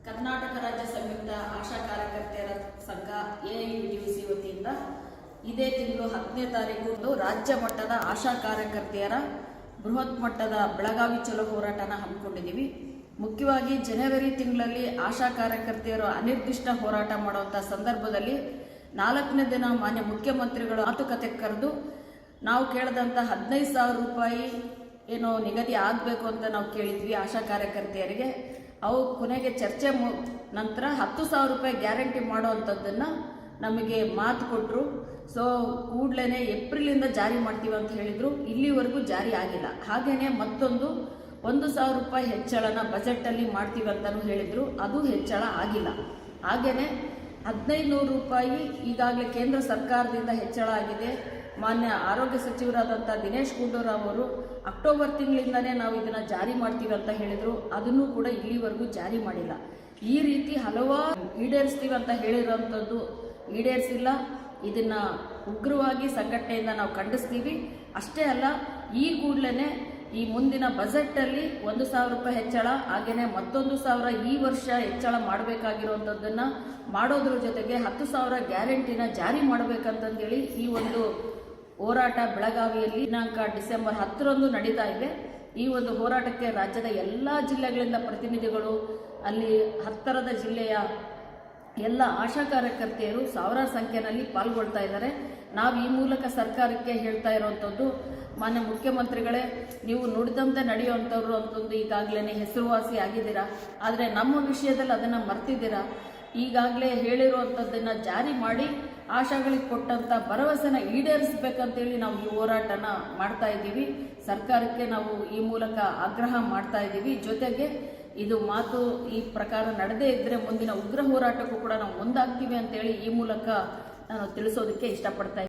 ಕರ್ನಾಟಕ ರಾಜ್ಯ ಸಂಯುಕ್ತ ಆಶಾ ಕಾರ್ಯಕರ್ತೆಯರ ಸಂಘ ಎಐಯುಟಿಯುಸಿ ವತಿಯಿಂದ ಇದೇ ತಿಂಗಳು 10ನೇ ತಾರೀಕು ರಾಜ್ಯ ಮಟ್ಟದ ಆಶಾ ಕಾರ್ಯಕರ್ತೆಯರ ಬೃಹತ್ ಮಟ್ಟದ ಬೆಳಗಾವಿ ಚಲೋ ಹೋರಾಟನ ಹಮ್ಮಿಕೊಂಡಿದ್ದೀವಿ. ಮುಖ್ಯವಾಗಿ ಜನವರಿ ತಿಂಗಳಲ್ಲಿ ಆಶಾ ಕಾರ್ಯಕರ್ತೆಯರು ಅನಿರ್ದಿಷ್ಟ ಹೋರಾಟ ಮಾಡುವಂಥ ಸಂದರ್ಭದಲ್ಲಿ 4ನೇ ದಿನ ಮಾನ್ಯ ಮುಖ್ಯಮಂತ್ರಿಗಳು ಮಾತುಕತೆ ಕರೆದು ನಾವು ಕೇಳಿದಂಥ 15,000 ರೂಪಾಯಿ ಏನೋ ನಿಗದಿ ಆಗಬೇಕು ಅಂತ ನಾವು ಕೇಳಿದ್ವಿ ಆಶಾ ಕಾರ್ಯಕರ್ತೆಯರಿಗೆ. ಅವು ಕೊನೆಗೆ ಚರ್ಚೆ ನಂತರ 10,000 ರೂಪಾಯಿ ಗ್ಯಾರಂಟಿ ಮಾಡುವಂಥದ್ದನ್ನು ನಮಗೆ ಮಾತು ಕೊಟ್ಟರು. ಸೊ ಕೂಡಲೇ ಏಪ್ರಿಲಿಂದ ಜಾರಿ ಮಾಡ್ತೀವಿ ಅಂತ ಹೇಳಿದರು. ಇಲ್ಲಿವರೆಗೂ ಜಾರಿ ಆಗಿಲ್ಲ. ಹಾಗೆಯೇ ಮತ್ತೊಂದು 1,000 ರೂಪಾಯಿ ಹೆಚ್ಚಳನ ಬಜೆಟಲ್ಲಿ ಮಾಡ್ತೀವಿ ಅಂತಲೂ ಹೇಳಿದರು. ಅದು ಹೆಚ್ಚಳ ಆಗಿಲ್ಲ. ಹಾಗೆಯೇ 1,500 ರೂಪಾಯಿ ಈಗಾಗಲೇ ಕೇಂದ್ರ ಸರ್ಕಾರದಿಂದ ಹೆಚ್ಚಳ ಆಗಿದೆ. ಮಾನ್ಯ ಆರೋಗ್ಯ ಸಚಿವರಾದಂಥ ದಿನೇಶ್ ಗುಂಡೂರಾವ್ ಅವರು ಅಕ್ಟೋಬರ್ ತಿಂಗಳಿಂದನೇ ನಾವು ಇದನ್ನು ಜಾರಿ ಮಾಡ್ತೀವಿ ಅಂತ ಹೇಳಿದರು. ಅದನ್ನು ಕೂಡ ಇಲ್ಲಿವರೆಗೂ ಜಾರಿ ಮಾಡಿಲ್ಲ. ಈ ರೀತಿ ಹಲವಾರು ಈಡೇರಿಸ್ತೀವಿ ಅಂತ ಹೇಳಿರೋಂಥದ್ದು ಈಡೇರಿಸಿಲ್ಲ. ಇದನ್ನು ಉಗ್ರವಾಗಿ ಸಂಘಟನೆಯಿಂದ ನಾವು ಖಂಡಿಸ್ತೀವಿ. ಅಷ್ಟೇ ಅಲ್ಲ, ಈ ಕೂಡಲೇ ಈ ಮುಂದಿನ ಬಜೆಟಲ್ಲಿ 1,000 ರೂಪಾಯಿ ಹೆಚ್ಚಳ ಹಾಗೆಯೇ ಮತ್ತೊಂದು 1,000 ಈ ವರ್ಷ ಹೆಚ್ಚಳ ಮಾಡಬೇಕಾಗಿರುವಂಥದ್ದನ್ನು ಮಾಡೋದ್ರ ಜೊತೆಗೆ 10,000 ಗ್ಯಾರಂಟಿನ ಜಾರಿ ಮಾಡಬೇಕಂತಂದೇಳಿ ಈ ಒಂದು ಹೋರಾಟ ಬೆಳಗಾವಿಯಲ್ಲಿ ದಿನಾಂಕ ಡಿಸೆಂಬರ್ 10ರಂದು ನಡೀತಾ ಇದೆ. ಈ ಒಂದು ಹೋರಾಟಕ್ಕೆ ರಾಜ್ಯದ ಎಲ್ಲ ಜಿಲ್ಲೆಗಳಿಂದ ಪ್ರತಿನಿಧಿಗಳು, ಅಲ್ಲಿ ಹತ್ತಿರದ ಜಿಲ್ಲೆಯ ಎಲ್ಲ ಆಶಾ ಕಾರ್ಯಕರ್ತೆಯರು ಸಾವಿರಾರು ಸಂಖ್ಯೆಯಲ್ಲಿ ಪಾಲ್ಗೊಳ್ತಾ ಇದ್ದಾರೆ. ನಾವು ಈ ಮೂಲಕ ಸರ್ಕಾರಕ್ಕೆ ಹೇಳ್ತಾ ಇರುವಂಥದ್ದು, ಮಾನ್ಯ ಮುಖ್ಯಮಂತ್ರಿಗಳೇ, ನೀವು ನುಡಿದಂತೆ ನಡೆಯುವಂಥವ್ರು ಅಂತಂದು ಈಗಾಗಲೇ ಹೆಸರುವಾಸಿ ಆಗಿದ್ದೀರಾ. ಆದರೆ ನಮ್ಮ ವಿಷಯದಲ್ಲಿ ಅದನ್ನು ಮರ್ತಿದ್ದೀರಾ. ಈಗಾಗಲೇ ಹೇಳಿರುವಂಥದ್ದನ್ನು ಜಾರಿ ಮಾಡಿ ಆಶಾಗಳಿಗೆ ಕೊಟ್ಟಂಥ ಭರವಸೆನ ಈಡೇರಿಸಬೇಕಂತೇಳಿ ನಾವು ಈ ಹೋರಾಟನ ಮಾಡ್ತಾ ಇದ್ದೀವಿ. ಸರ್ಕಾರಕ್ಕೆ ನಾವು ಈ ಮೂಲಕ ಆಗ್ರಹ ಮಾಡ್ತಾ ಇದ್ದೀವಿ. ಜೊತೆಗೆ ಇದು ಮಾತು ಈ ಪ್ರಕಾರ ನಡೆದೇ ಇದ್ದರೆ ಮುಂದಿನ ಉಗ್ರ ಹೋರಾಟಕ್ಕೂ ಕೂಡ ನಾವು ಮುಂದಾಗ್ತೀವಿ ಅಂತೇಳಿ ಈ ಮೂಲಕ ನಾನು ತಿಳಿಸೋದಕ್ಕೆ ಇಷ್ಟಪಡ್ತಾ ಇದ್ದೀನಿ.